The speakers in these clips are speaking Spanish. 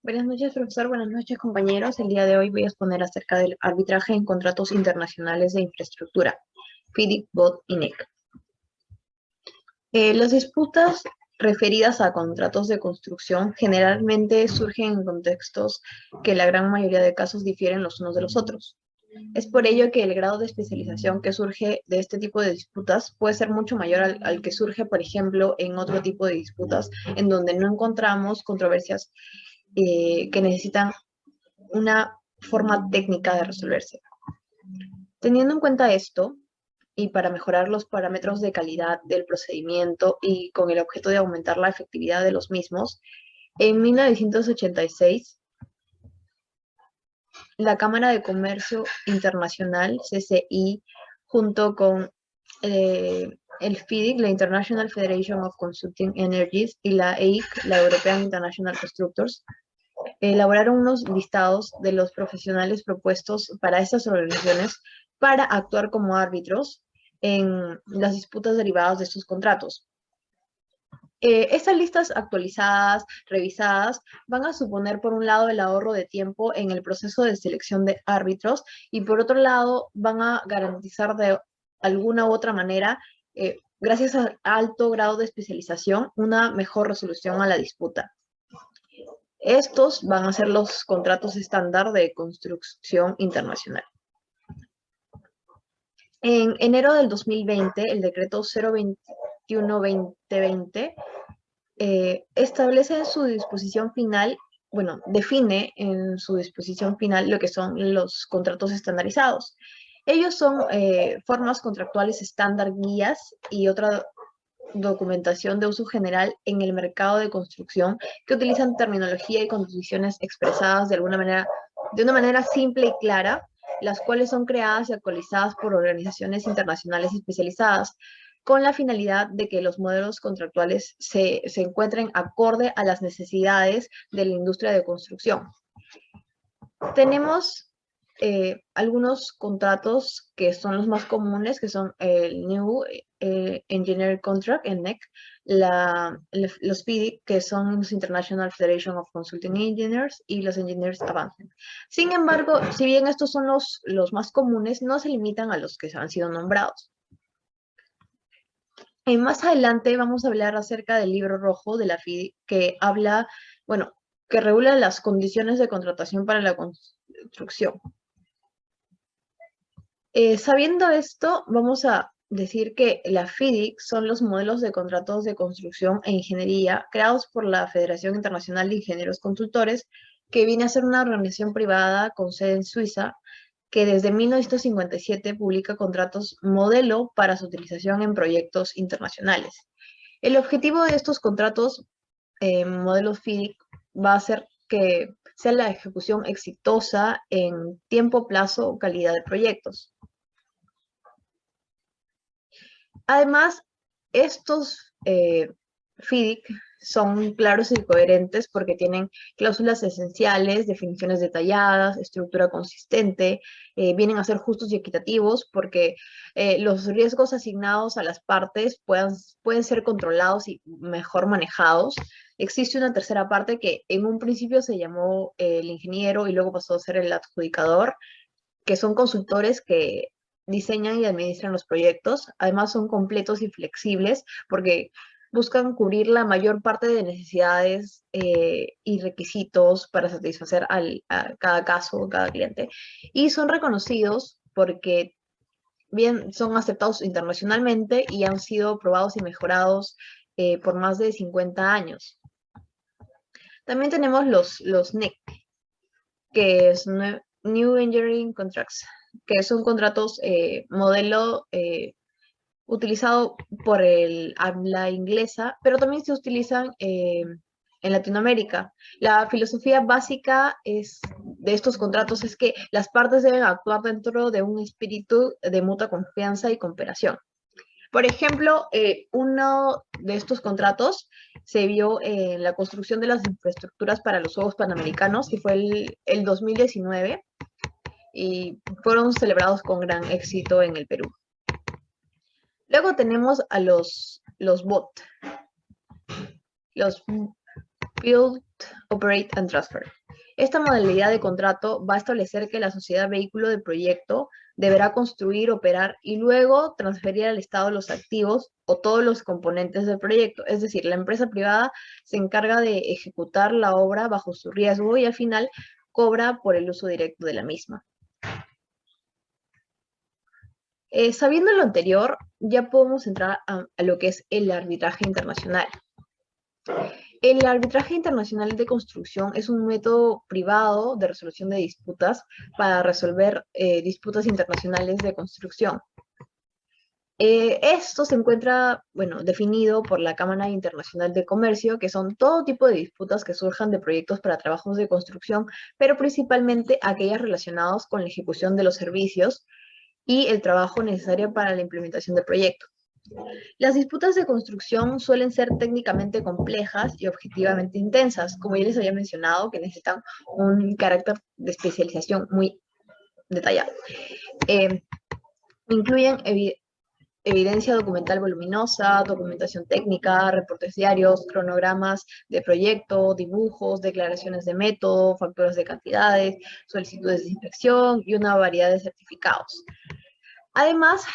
Buenas noches, profesor. Buenas noches, compañeros. El día de hoy voy a exponer acerca del arbitraje en contratos internacionales de infraestructura, FIDIC, BOT y NEC. Las disputas referidas a contratos de construcción generalmente surgen en contextos que en la gran mayoría de casos difieren los unos de los otros. Es por ello que el grado de especialización que surge de este tipo de disputas puede ser mucho mayor al que surge, por ejemplo, en otro tipo de disputas en donde no encontramos controversias que necesitan una forma técnica de resolverse. Teniendo en cuenta esto, y para mejorar los parámetros de calidad del procedimiento y con el objeto de aumentar la efectividad de los mismos, en 1986, la Cámara de Comercio Internacional, CCI, junto con el FIDIC, la International Federation of Consulting Energies, y la EIC, la European International Constructors, elaboraron unos listados de los profesionales propuestos para estas organizaciones para actuar como árbitros en las disputas derivadas de estos contratos. Estas listas actualizadas, revisadas, van a suponer por un lado el ahorro de tiempo en el proceso de selección de árbitros y por otro lado van a garantizar de alguna u otra manera, gracias al alto grado de especialización, una mejor resolución a la disputa. Estos van a ser los contratos estándar de construcción internacional. En enero del 2020, el decreto 021-2020 establece en su disposición final, define en su disposición final lo que son los contratos estandarizados. Ellos son formas contractuales estándar, guías y otra documentación de uso general en el mercado de construcción que utilizan terminología y condiciones expresadas de una manera simple y clara, las cuales son creadas y actualizadas por organizaciones internacionales especializadas con la finalidad de que los modelos contractuales se encuentren acorde a las necesidades de la industria de construcción. Tenemos algunos contratos que son los más comunes, que son el New Engineering Contract, el NEC, los FIDIC, que son los International Federation of Consulting Engineers, y los Engineers Advancement. Sin embargo, si bien estos son los más comunes, no se limitan a los que han sido nombrados. Más adelante vamos a hablar acerca del libro rojo de la FIDIC, que habla, que regula las condiciones de contratación para la construcción. Sabiendo esto, vamos a decir que la FIDIC son los modelos de contratos de construcción e ingeniería creados por la Federación Internacional de Ingenieros Consultores, que viene a ser una organización privada con sede en Suiza, que desde 1957 publica contratos modelo para su utilización en proyectos internacionales. El objetivo de estos contratos modelos FIDIC va a ser que sea la ejecución exitosa en tiempo, plazo o calidad de proyectos. Además, estos FIDIC son claros y coherentes porque tienen cláusulas esenciales, definiciones detalladas, estructura consistente, vienen a ser justos y equitativos porque los riesgos asignados a las partes pueden ser controlados y mejor manejados. Existe una tercera parte que en un principio se llamó el ingeniero y luego pasó a ser el adjudicador, que son consultores que diseñan y administran los proyectos. Además son completos y flexibles porque buscan cubrir la mayor parte de necesidades y requisitos para satisfacer a cada caso, cada cliente. Y son reconocidos porque bien son aceptados internacionalmente y han sido probados y mejorados por más de 50 años. También tenemos los NEC, que es New Engineering Contracts, que son contratos modelo utilizado por el habla inglesa, pero también se utilizan en Latinoamérica. La filosofía básica de estos contratos es que las partes deben actuar dentro de un espíritu de mutua confianza y cooperación. Por ejemplo, uno de estos contratos se vio en la construcción de las infraestructuras para los Juegos Panamericanos, que fue el 2019, y fueron celebrados con gran éxito en el Perú. Luego tenemos a los BOT. Los Build, Operate and Transfer. Esta modalidad de contrato va a establecer que la sociedad vehículo del proyecto deberá construir, operar y luego transferir al Estado los activos o todos los componentes del proyecto. Es decir, la empresa privada se encarga de ejecutar la obra bajo su riesgo y al final cobra por el uso directo de la misma. Sabiendo lo anterior, ya podemos entrar a lo que es el arbitraje internacional. El arbitraje internacional de construcción es un método privado de resolución de disputas para resolver disputas internacionales de construcción. Esto se encuentra, bueno, definido por la Cámara Internacional de Comercio, que son todo tipo de disputas que surjan de proyectos para trabajos de construcción, pero principalmente aquellas relacionadas con la ejecución de los servicios y el trabajo necesario para la implementación del proyecto. Las disputas de construcción suelen ser técnicamente complejas y objetivamente intensas, como ya les había mencionado, que necesitan un carácter de especialización muy detallado. Incluyen evidencia documental voluminosa, documentación técnica, reportes diarios, cronogramas de proyecto, dibujos, declaraciones de método, facturas de cantidades, solicitudes de inspección y una variedad de certificados. Además,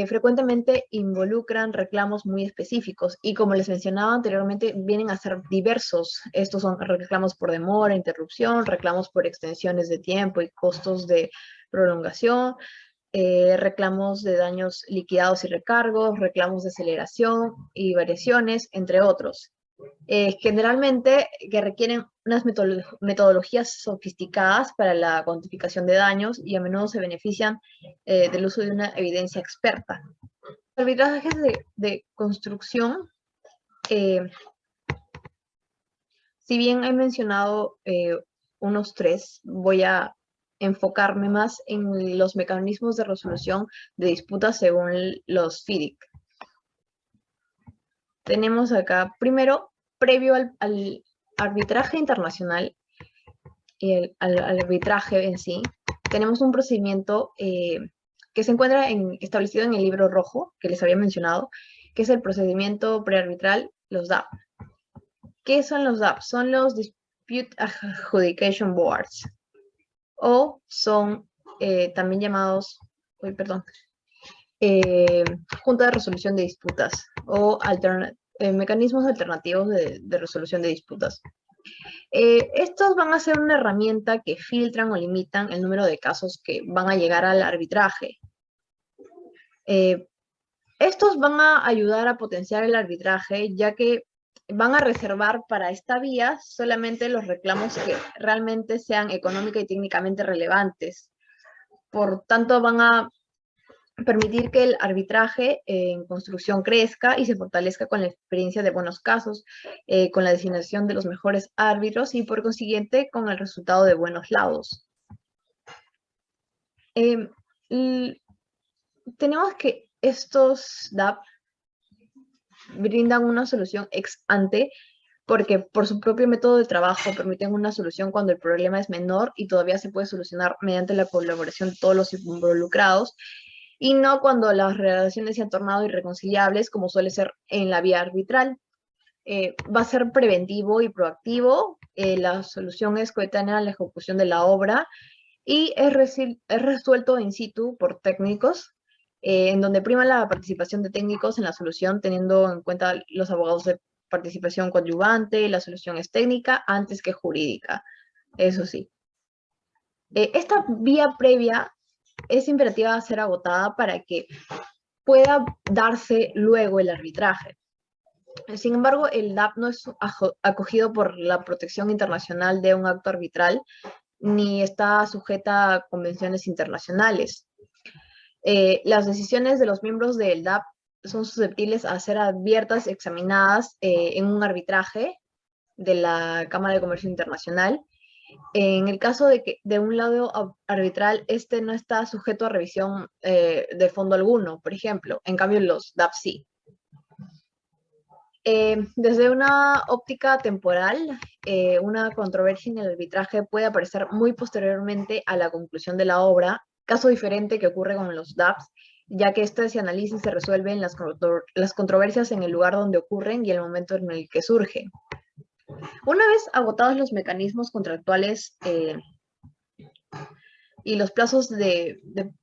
frecuentemente involucran reclamos muy específicos y como les mencionaba anteriormente, vienen a ser diversos. Estos son reclamos por demora, interrupción, reclamos por extensiones de tiempo y costos de prolongación, reclamos de daños liquidados y recargos, reclamos de aceleración y variaciones, entre otros. Generalmente que requieren unas metodologías sofisticadas para la cuantificación de daños y a menudo se benefician del uso de una evidencia experta. Arbitrajes de construcción, si bien he mencionado unos 3, voy a enfocarme más en los mecanismos de resolución de disputas según los FIDIC. Tenemos acá, primero, previo al arbitraje internacional y al arbitraje en sí, tenemos un procedimiento que se encuentra establecido en el libro rojo, que les había mencionado, que es el procedimiento prearbitral, los DAB. ¿Qué son los DAB? Son los Dispute Adjudication Boards, o son también llamados, Junta de Resolución de Disputas, o mecanismos alternativos de resolución de disputas. Estos van a ser una herramienta que filtran o limitan el número de casos que van a llegar al arbitraje. Estos van a ayudar a potenciar el arbitraje, ya que van a reservar para esta vía solamente los reclamos que realmente sean económica y técnicamente relevantes. Por tanto, van a permitir que el arbitraje en construcción crezca y se fortalezca con la experiencia de buenos casos, con la designación de los mejores árbitros y por consiguiente con el resultado de buenos laudos. Tenemos que estos DAP brindan una solución ex ante porque por su propio método de trabajo permiten una solución cuando el problema es menor y todavía se puede solucionar mediante la colaboración de todos los involucrados, y no cuando las relaciones se han tornado irreconciliables, como suele ser en la vía arbitral. Va a ser preventivo y proactivo, la solución es coetánea a la ejecución de la obra y es resuelto in situ por técnicos, en donde prima la participación de técnicos en la solución, teniendo en cuenta los abogados de participación coadyuvante, la solución es técnica antes que jurídica, eso sí. Esta vía previa es imperativa a ser agotada para que pueda darse luego el arbitraje. Sin embargo, el DAP no es acogido por la protección internacional de un acto arbitral, ni está sujeta a convenciones internacionales. Las decisiones de los miembros del DAP son susceptibles a ser abiertas, examinadas en un arbitraje de la Cámara de Comercio Internacional. En el caso de que de un lado arbitral, este no está sujeto a revisión de fondo alguno, por ejemplo. En cambio, los DAP sí. Desde una óptica temporal, una controversia en el arbitraje puede aparecer muy posteriormente a la conclusión de la obra, caso diferente que ocurre con los DAPs, ya que este se analiza y se resuelven las controversias en el lugar donde ocurren y el momento en el que surgen. Una vez agotados los mecanismos contractuales y los plazos de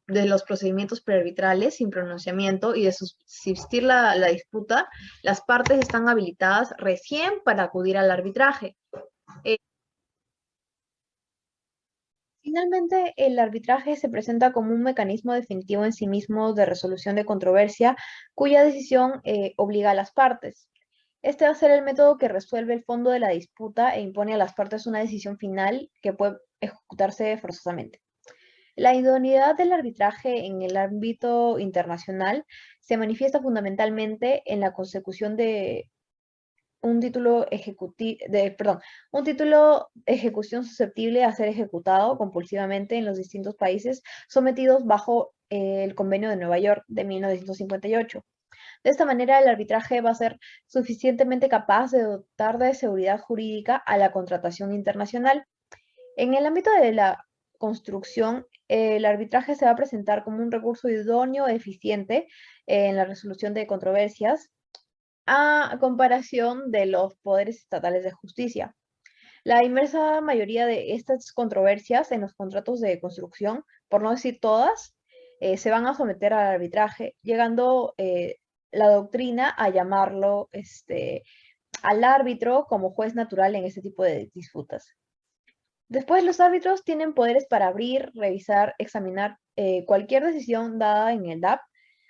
los procedimientos prearbitrales sin pronunciamiento y de subsistir la disputa, las partes están habilitadas recién para acudir al arbitraje. Finalmente, el arbitraje se presenta como un mecanismo definitivo en sí mismo de resolución de controversia cuya decisión obliga a las partes. Este va a ser el método que resuelve el fondo de la disputa e impone a las partes una decisión final que puede ejecutarse forzosamente. La idoneidad del arbitraje en el ámbito internacional se manifiesta fundamentalmente en la consecución de un título un título de ejecución susceptible a ser ejecutado compulsivamente en los distintos países sometidos bajo el Convenio de Nueva York de 1958. De esta manera, el arbitraje va a ser suficientemente capaz de dotar de seguridad jurídica a la contratación internacional. En el ámbito de la construcción, el arbitraje se va a presentar como un recurso idóneo, eficiente en la resolución de controversias, a comparación de los poderes estatales de justicia. La inmensa mayoría de estas controversias en los contratos de construcción, por no decir todas, se van a someter al arbitraje, llegando la doctrina a llamarlo al árbitro como juez natural en este tipo de disputas. Después, los árbitros tienen poderes para abrir, revisar, examinar cualquier decisión dada en el DAP,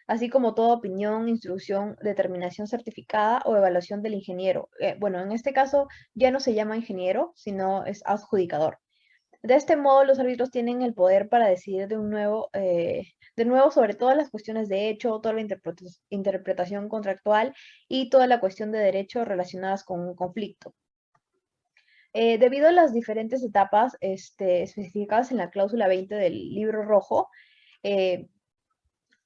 así como toda opinión, instrucción, determinación certificada o evaluación del ingeniero. Bueno, en este caso ya no se llama ingeniero, sino es adjudicador. De este modo, los árbitros tienen el poder para decidir de nuevo sobre todas las cuestiones de hecho, toda la interpretación contractual y toda la cuestión de derecho relacionadas con un conflicto. Debido a las diferentes etapas especificadas en la cláusula 20 del libro rojo,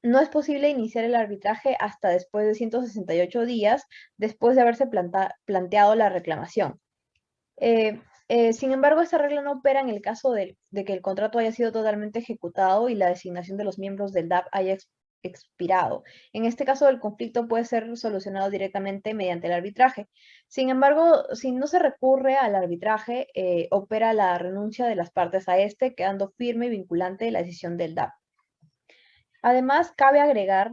no es posible iniciar el arbitraje hasta después de 168 días después de haberse planteado la reclamación. Sin embargo, esta regla no opera en el caso de que el contrato haya sido totalmente ejecutado y la designación de los miembros del DAP haya expirado. En este caso, el conflicto puede ser solucionado directamente mediante el arbitraje. Sin embargo, si no se recurre al arbitraje, opera la renuncia de las partes a este, quedando firme y vinculante la decisión del DAP. Además, cabe agregar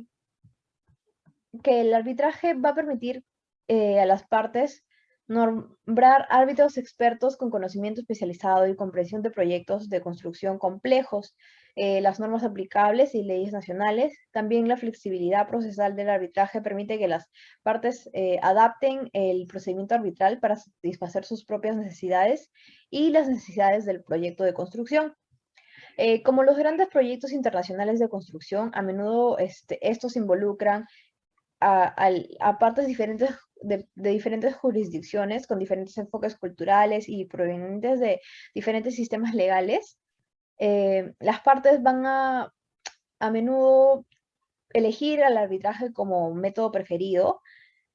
que el arbitraje va a permitir a las partes nombrar árbitros expertos con conocimiento especializado y comprensión de proyectos de construcción complejos, las normas aplicables y leyes nacionales. También la flexibilidad procesal del arbitraje permite que las partes adapten el procedimiento arbitral para satisfacer sus propias necesidades y las necesidades del proyecto de construcción. Como los grandes proyectos internacionales de construcción, a menudo estos involucran a partes diferentes de diferentes jurisdicciones con diferentes enfoques culturales y provenientes de diferentes sistemas legales. Las partes van a menudo elegir al arbitraje como método preferido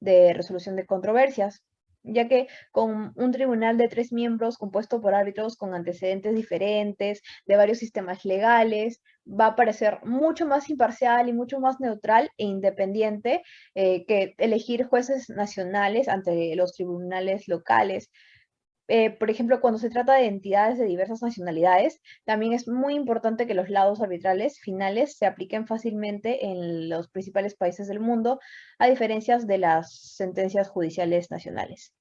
de resolución de controversias, ya que con un tribunal de 3 miembros compuesto por árbitros con antecedentes diferentes, de varios sistemas legales, va a parecer mucho más imparcial y mucho más neutral e independiente que elegir jueces nacionales ante los tribunales locales. Por ejemplo, cuando se trata de entidades de diversas nacionalidades, también es muy importante que los laudos arbitrales finales se apliquen fácilmente en los principales países del mundo, a diferencia de las sentencias judiciales nacionales.